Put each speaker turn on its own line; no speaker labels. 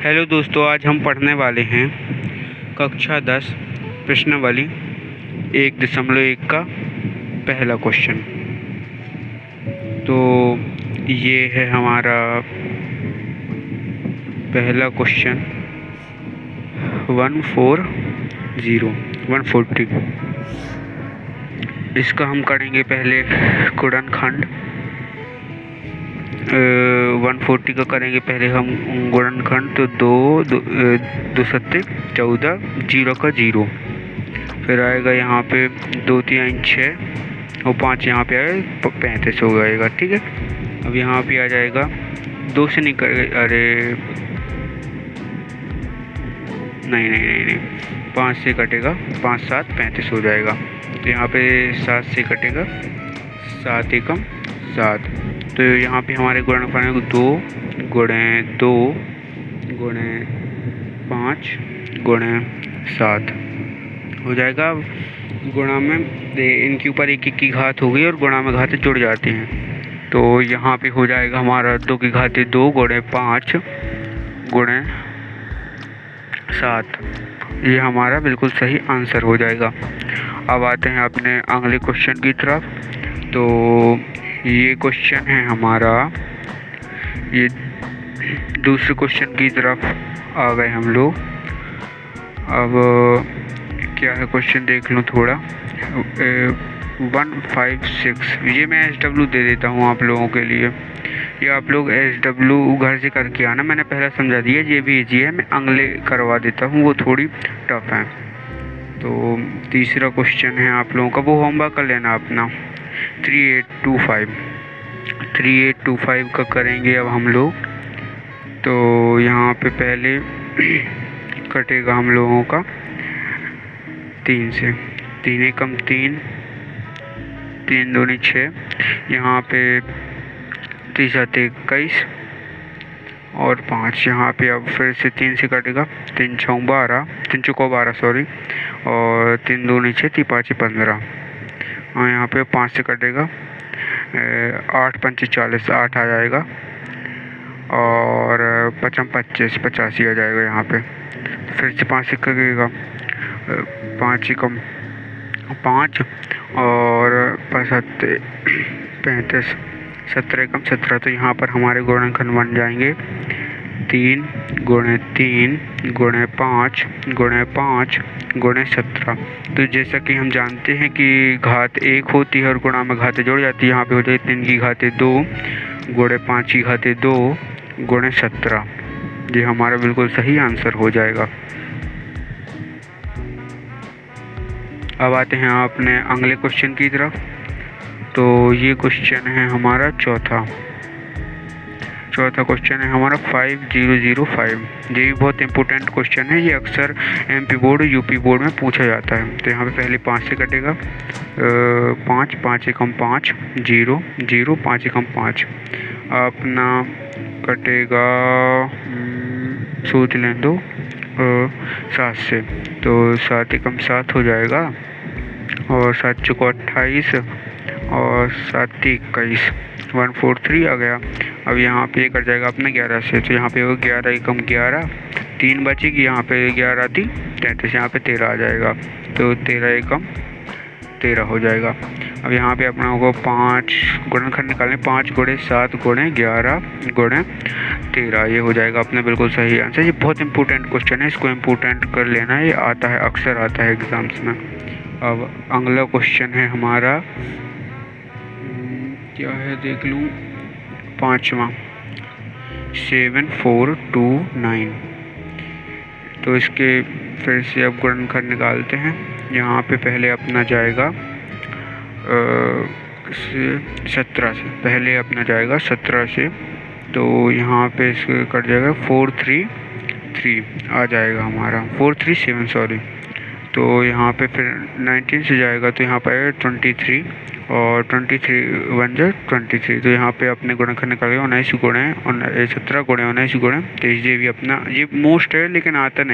Hello दोस्तों, आज हम पढ़ने वाले हैं कक्षा 10 प्रश्नावली 1.1 का पहला क्वेश्चन। तो ये है हमारा पहला क्वेश्चन 140। इसका हम करेंगे पहले गुणनखंड। 140 का करेंगे पहले हम गुणनखंड। तो 2 सत्ते 14, 0 का 0, फिर आएगा यहाँ पे 2 3 6 और 5 यहाँ पे आएगा 35 हो जाएगा। ठीक है, अब यहाँ पे आ जाएगा 2 से नहीं कर, अरे नहीं 5 से कटेगा, 5 7 35 हो जाएगा। तो यहाँ पे 7 से कटेगा, 7 एकम 7। तो यहाँ पे हमारे गुणनफल 2 गुणे 2 गुणे 5 गुणे 7 हो जाएगा। गुणा में इनके ऊपर 1 की घात हो गई और गुणा में घातें जुड़ जाती हैं। तो यहाँ पे हो जाएगा हमारा 2 की घातें 2 गुणे 5 गुणे 7। ये हमारा बिल्कुल सही आंसर हो जाएगा। अब आते हैं अपने अगले क्वेश्चन की तरफ। तो ये क्वेश्चन है हमारा, ये दूसरे क्वेश्चन की तरफ आ गए हम लोग। अब क्या है क्वेश्चन देख लूँ थोड़ा। 156, ये मैं SW दे देता हूँ आप लोगों के लिए। ये आप लोग SW घर से करके आना, मैंने पहले समझा दिया। ये भी इजी है, मैं अगले करवा देता हूँ, वो थोड़ी टफ है। तो तीसरा क्वेश्चन है आप लोगों का, वो होमवर्क कर लेना अपना। 3825 का करेंगे अब हम लोग। तो यहाँ पे पहले कटेगा हम लोगों का 3 से, 3 एकम 3, 3 दूनी 6, यहाँ पे 3 7 21 और 5। यहाँ पे अब फिर से 3 से कटेगा, 3 चौको 12 सॉरी, और 3 दूनी 6, 3 5 15। और यहाँ पे 5 से कटेगा, 8 5 40, 8 आ जाएगा, और 5 25 85 आ जाएगा यहाँ पे। फिर से 5 से कटेगा, 5 एकम 5 और 5 35, 17 एकम 17। तो यहाँ पर हमारे गुणनखंड बन जाएंगे 3 गुणे 3 गुणे 5 गुणे 5 गुणे 17। तो जैसा कि हम जानते हैं कि घात 1 होती है और गुणा में घातें जुड़ जाती है। यहाँ पे हो जाएगी 3 की घातें 2 गुणे 5 की घातें 2 गुणे 17। ये हमारा बिल्कुल सही आंसर हो जाएगा। अब आते हैं अपने अगले क्वेश्चन की तरफ। तो ये क्वेश्चन है हमारा चौथा क्वेश्चन है हमारा 5005। ये भी बहुत इंपॉर्टेंट क्वेश्चन है, ये अक्सर MP बोर्ड UP बोर्ड में पूछा जाता है। तो यहाँ पे पहले 5 से कटेगा, 5 एकम 5 0 0, 5 एकम 5 अपना कटेगा, सोच लें दो, 7 से। तो 7 एकम 7 हो जाएगा, और 7 चौको 28 और 7 21, 143 आ गया। अब यहाँ पे कट जाएगा अपना 11 से। तो यहाँ पे 11 एकम 11, 3 बचेगी, यहाँ पे 11 थी 33, यहाँ पे 13 आ जाएगा। तो 13 एकम 13 हो जाएगा। अब यहाँ पे अपना को 5 गुणनखंड निकालें, 5 गुणे 7 गुणे 11 गुणे 13। ये हो जाएगा अपना बिल्कुल सही आंसर। ये बहुत इंपॉर्टेंट क्वेश्चन है, इसको इम्पोर्टेंट कर लेना, ये आता है, अक्सर आता है एग्जाम्स में। अब अगला क्वेश्चन है हमारा, क्या है देख लूँ, 5वां 7429। तो इसके फिर से अब गुणनखंड निकालते हैं। यहाँ पे पहले अपना जाएगा 17 से, पहले अपना जाएगा 17 से। तो यहाँ पे इसके कट जाएगा 433 आ जाएगा हमारा, 437 सॉरी। तो यहाँ पे फिर 19 से जाएगा, तो यहाँ पर 23 और 23 बन जाए 23। तो यहाँ पे अपने गुणनखंड निकालेगा 19 गुणे 17 गुणे 19 गुणे 23। ये भी अपना, ये मोस्ट है लेकिन आता नहीं।